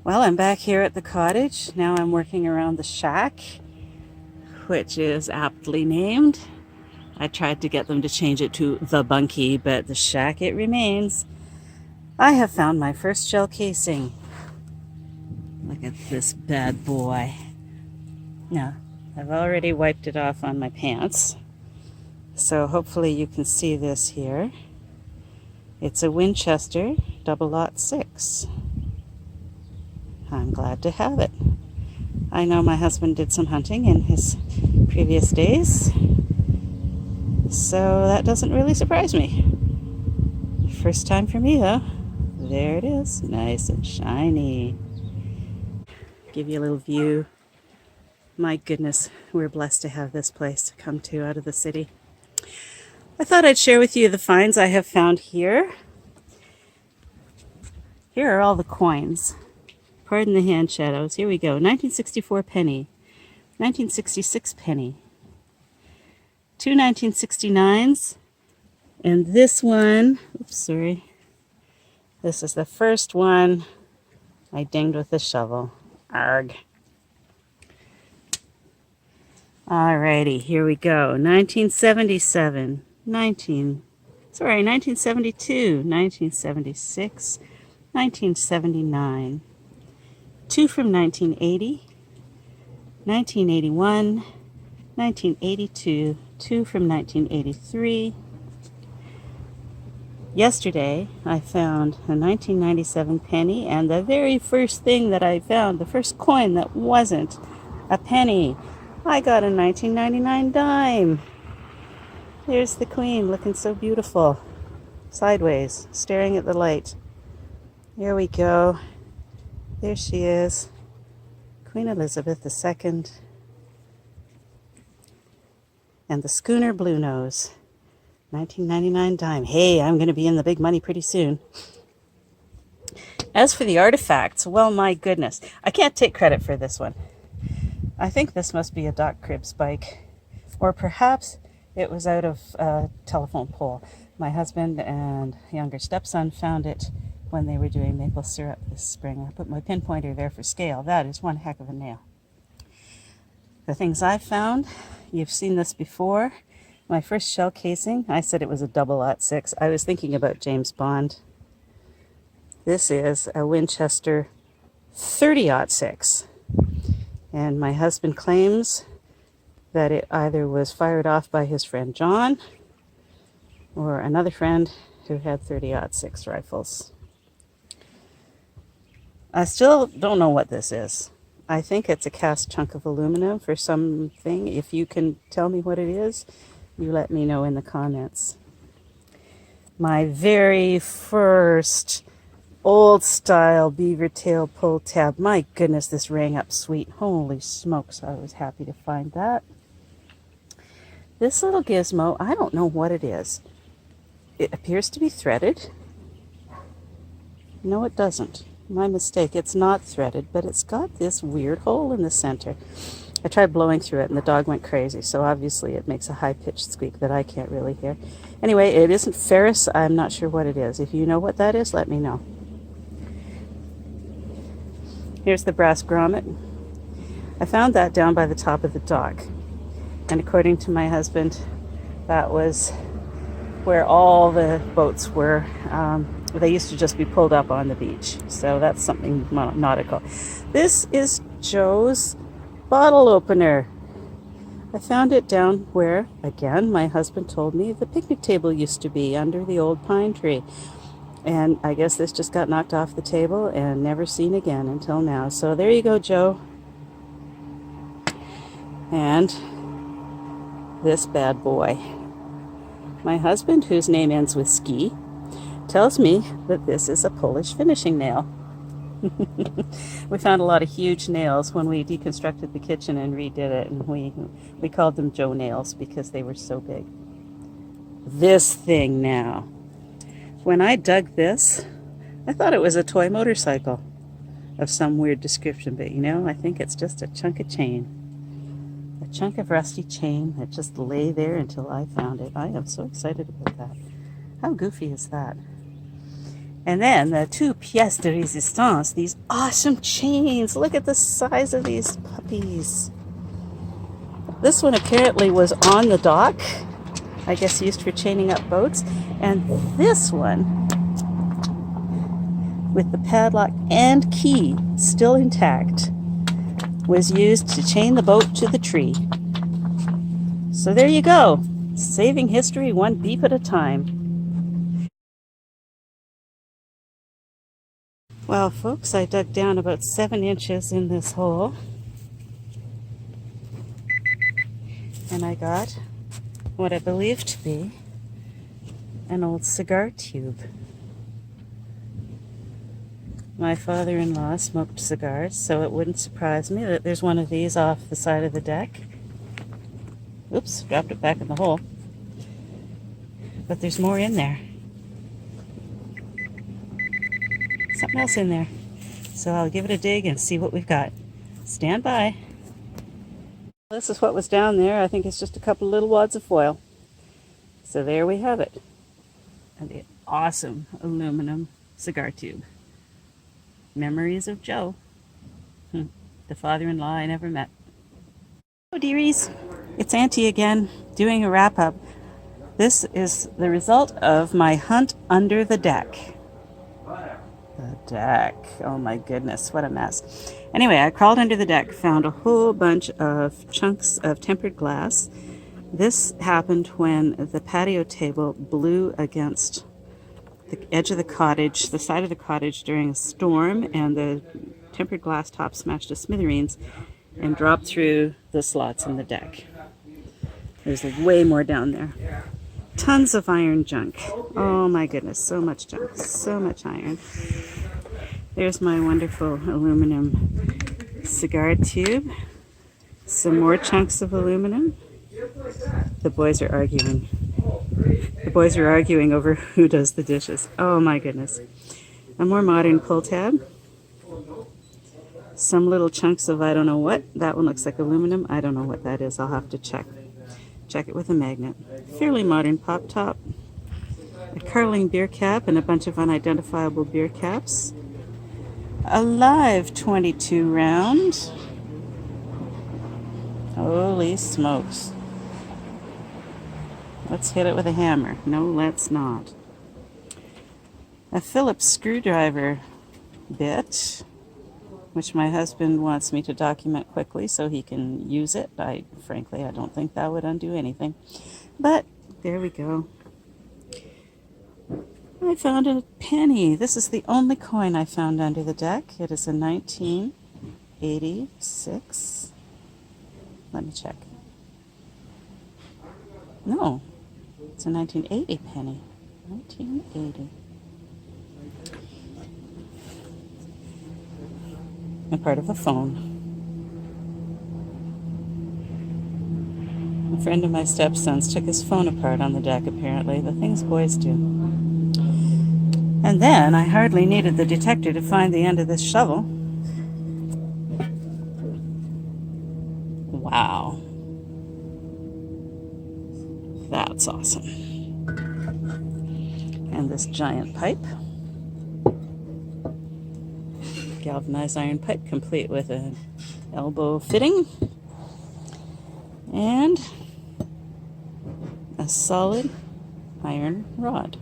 Well, I'm back here at the cottage. Now I'm working around the shack, which is aptly named. I tried to get them to change it to the bunkie, but the shack it remains. I have found my first shell casing. Look at this bad boy. Now, I've already wiped it off on my pants, so hopefully you can see this here. It's a Winchester 006. I'm glad to have it. I know my husband did some hunting in his previous days, so that doesn't really surprise me. First time for me though. There it is, nice and shiny. Give you a little view. My goodness, we're blessed to have this place to come to out of the city. I thought I'd share with you the finds I have found here. Here are all the coins. Pardon the hand shadows. Here we go. 1964 penny. 1966 penny. Two 1969s. And this one, oops, sorry. This is the first one I dinged with a shovel. Arg. Alrighty, here we go. 1977. 1972. 1976. 1979. Two from 1980, 1981, 1982, two from 1983. Yesterday, I found a 1997 penny, and the very first thing that I found, the first coin that wasn't a penny, I got a 1999 dime. There's the queen looking so beautiful, sideways, staring at the light. Here we go. There she is, Queen Elizabeth II, and the schooner Blue Nose, 1999 dime. Hey, I'm going to be in the big money pretty soon. As for the artifacts, well, my goodness, I can't take credit for this one. I think this must be a Doc Crib spike, or perhaps it was out of a telephone pole. My husband and younger stepson found it when they were doing maple syrup this spring. I put my pinpointer there for scale. That is one heck of a nail. The things I found, you've seen this before. My first shell casing, I said it was a 006. I was thinking about James Bond. This is a Winchester 30-06. And my husband claims that it either was fired off by his friend John or another friend who had 30-06 rifles. I still don't know what this is. I think it's a cast chunk of aluminum for something. If you can tell me what it is, you let me know in the comments. My very first old style beaver tail pull tab. My goodness, this rang up sweet. Holy smokes, I was happy to find that. This little gizmo, I don't know what it is. It appears to be threaded. No, it doesn't. My mistake, it's not threaded, but it's got this weird hole in the center. I tried blowing through it and the dog went crazy, so obviously it makes a high-pitched squeak that I can't really hear. Anyway, it isn't ferrous. I'm not sure what it is. If you know what that is, let me know. Here's the brass grommet. I found that down by the top of the dock, and according to my husband, that was where all the boats were. They used to just be pulled up on the beach. So that's something nautical. This is Joe's bottle opener. I found it down where, again, my husband told me the picnic table used to be, under the old pine tree. And I guess this just got knocked off the table and never seen again until now. So there you go, Joe. And this bad boy. My husband, whose name ends with ski, tells me that this is a Polish finishing nail. We found a lot of huge nails when we deconstructed the kitchen and redid it, and we called them Joe nails because they were so big. This thing now. When I dug this, I thought it was a toy motorcycle of some weird description, but you know, I think it's just a chunk of chain. A chunk of rusty chain that just lay there until I found it. I am so excited about that. How goofy is that? And then the two pièces de résistance, these awesome chains. Look at the size of these puppies. This one apparently was on the dock, I guess used for chaining up boats. And this one, with the padlock and key still intact, was used to chain the boat to the tree. So there you go, saving history one beep at a time. Well, folks, I dug down about 7 inches in this hole, and I got what I believe to be an old cigar tube. My father-in-law smoked cigars, so it wouldn't surprise me that there's one of these off the side of the deck. Oops, dropped it back in the hole. But there's more in there. Something else in there. So I'll give it a dig and see what we've got. Stand by. This is what was down there. I think it's just a couple little wads of foil. So there we have it. And the awesome aluminum cigar tube. Memories of Joe. The father-in-law I never met. Hello, dearies. It's Auntie again, doing a wrap-up. This is the result of my hunt under the deck. The deck. Oh my goodness, what a mess. Anyway, I crawled under the deck, found a whole bunch of chunks of tempered glass. This happened when the patio table blew against the edge of the cottage, the side of the cottage during a storm, and the tempered glass top smashed to smithereens and dropped through the slots in the deck. There's like way more down there. Tons of iron junk. Oh my goodness, so much junk, so much iron. There's my wonderful aluminum cigar tube. Some more chunks of aluminum. The boys are arguing. The boys are arguing over who does the dishes. Oh my goodness. A more modern pull tab. Some little chunks of I don't know what. That one looks like aluminum. I don't know what that is. I'll have to check. Check it with a magnet. Fairly modern pop top. A Carling beer cap and a bunch of unidentifiable beer caps. A live 22 round. Holy smokes. Let's hit it with a hammer. No, let's not. A Phillips screwdriver bit, which my husband wants me to document quickly so he can use it. Frankly, I don't think that would undo anything. But there we go. I found a penny. This is the only coin I found under the deck. It is a 1986. Let me check. No, it's a 1980 penny. 1980. And part of a phone. A friend of my stepson's took his phone apart on the deck, apparently. The things boys do. And then I hardly needed the detector to find the end of this shovel. Wow. That's awesome. And this giant pipe. Galvanized iron pipe complete with an elbow fitting. And a solid iron rod.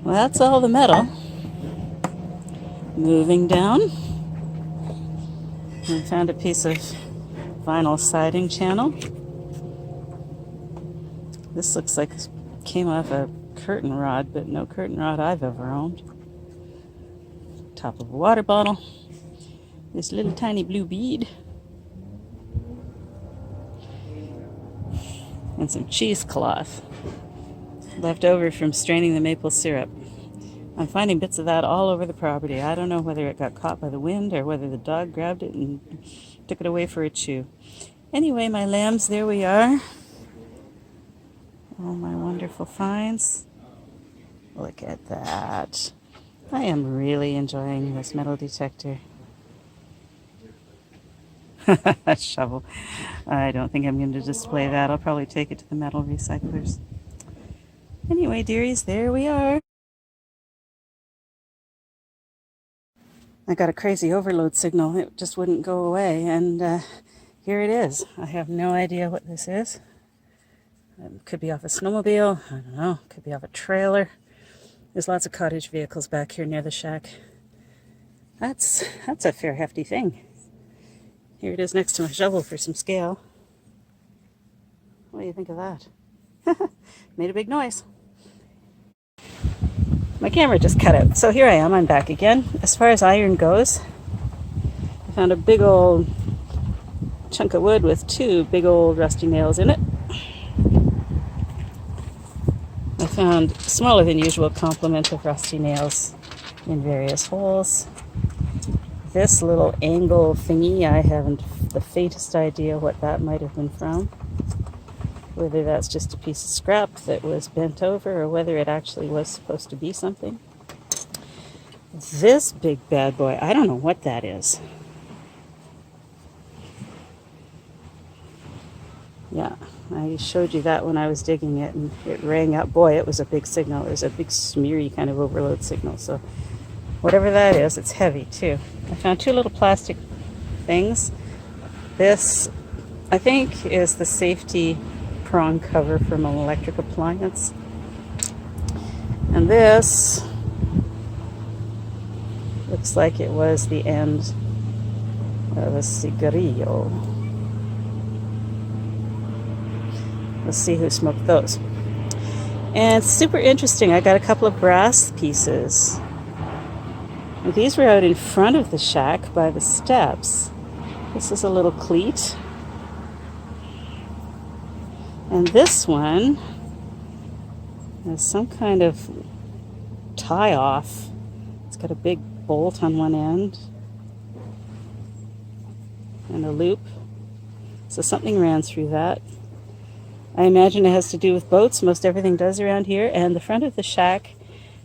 Well, that's all the metal. Moving down, I found a piece of vinyl siding channel. This looks like it came off a curtain rod, but no curtain rod I've ever owned. Top of a water bottle. This little tiny blue bead. And some cheesecloth left over from straining the maple syrup. I'm finding bits of that all over the property. I don't know whether it got caught by the wind or whether the dog grabbed it and took it away for a chew. Anyway, my lambs, there we are. Oh, my wonderful finds. Look at that. I am really enjoying this metal detector. Shovel. I don't think I'm going to display that. I'll probably take it to the metal recyclers. Anyway, dearies, there we are. I got a crazy overload signal. It just wouldn't go away, and here it is. I have no idea what this is. It could be off a snowmobile. I don't know. Could be off a trailer. There's lots of cottage vehicles back here near the shack. That's a fair hefty thing. Here it is next to my shovel for some scale. What do you think of that? Made a big noise. My camera just cut out. So here I am. I'm back again. As far as iron goes, I found a big old chunk of wood with 2 big old rusty nails in it. I found smaller than usual complement of rusty nails in various holes. This little angle thingy, I haven't the faintest idea what that might have been from. Whether that's just a piece of scrap that was bent over or whether it actually was supposed to be something. This big bad boy, I don't know what that is. Yeah, I showed you that when I was digging it and it rang up. Boy, it was a big signal. It was a big smeary kind of overload signal. So whatever that is, it's heavy too. I found 2 little plastic things. This, I think, is the safety prong cover from an electric appliance. And this looks like it was the end of a cigarillo. Let's see who smoked those. And super interesting, I got a couple of brass pieces. These were out in front of the shack by the steps. This is a little cleat. And this one has some kind of tie off. It's got a big bolt on one end and a loop. So something ran through that. I imagine it has to do with boats. Most everything does around here. And the front of the shack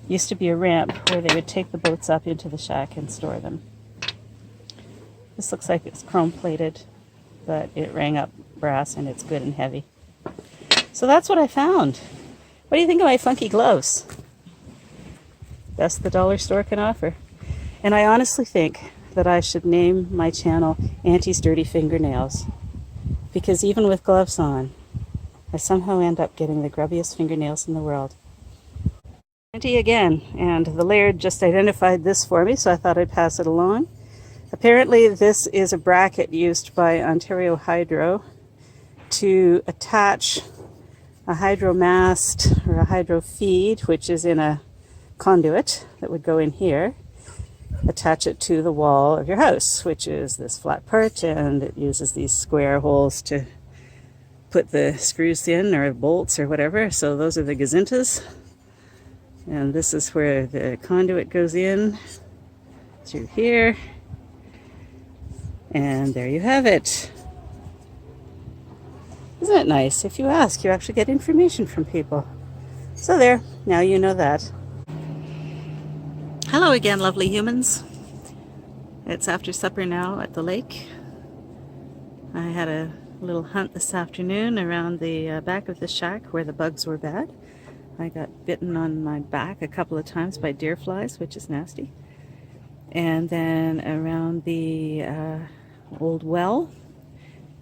used to be a ramp where they would take the boats up into the shack and store them. This looks like it's chrome plated, but it rang up brass and it's good and heavy. So that's what I found. What do you think of my funky gloves? Best the dollar store can offer. And I honestly think that I should name my channel Antie's Dirty Fingernails. Because even with gloves on, I somehow end up getting the grubbiest fingernails in the world. Antie again, and the laird just identified this for me, so I thought I'd pass it along. Apparently this is a bracket used by Ontario Hydro to attach a hydro mast or a hydro feed, which is in a conduit that would go in here, attach it to the wall of your house, which is this flat part, and it uses these square holes to put the screws in or bolts or whatever. So those are the gazintas. And this is where the conduit goes in through here. And there you have it. Isn't it nice? If you ask, you actually get information from people. So there, now you know that. Hello again, lovely humans. It's after supper now at the lake. I had a little hunt this afternoon around the back of the shack where the bugs were bad. I got bitten on my back a couple of times by deer flies, which is nasty. And then around the old well,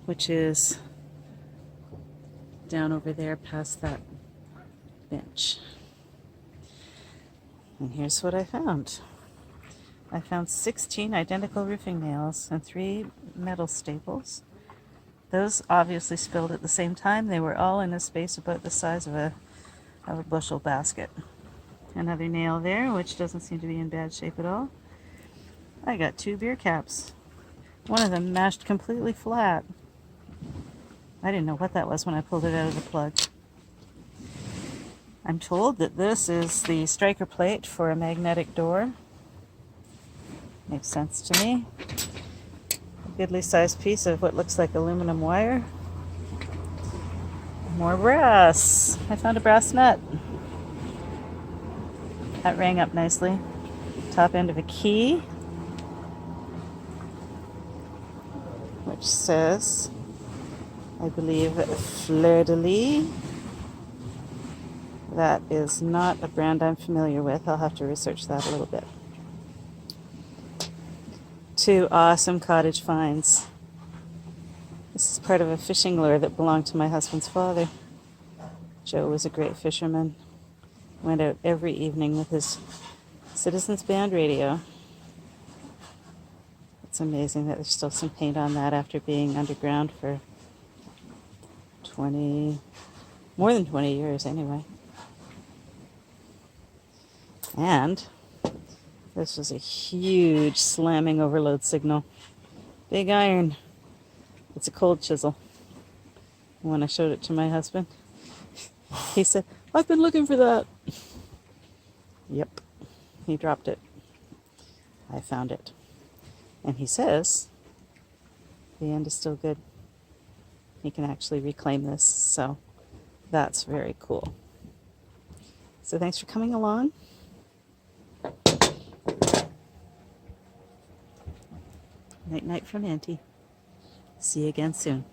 which is down over there past that bench. And here's what I found. I found 16 identical roofing nails and 3 metal staples. Those obviously spilled at the same time. They were all in a space about the size of a bushel basket. Another nail there, which doesn't seem to be in bad shape at all. I got 2 beer caps. One of them mashed completely flat. I didn't know what that was when I pulled it out of the plug. I'm told that this is the striker plate for a magnetic door. Makes sense to me. A goodly sized piece of what looks like aluminum wire. More brass. I found a brass nut. That rang up nicely. Top end of a key, which says, I believe, fleur de lis That is not a brand I'm familiar with. I'll have to research that a little bit. Two awesome cottage finds. This is part of a fishing lure that belonged to my husband's father. Joe was a great fisherman. Went out every evening with his Citizens Band radio. It's amazing that there's still some paint on that after being underground for more than 20 years anyway. And this was a huge slamming overload signal. Big iron. It's a cold chisel. When I showed it to my husband, he said, "I've been looking for that." Yep, he dropped it. I found it. And he says the end is still good. He can actually reclaim this, so that's very cool. So thanks for coming along. Night night from Auntie. See you again soon.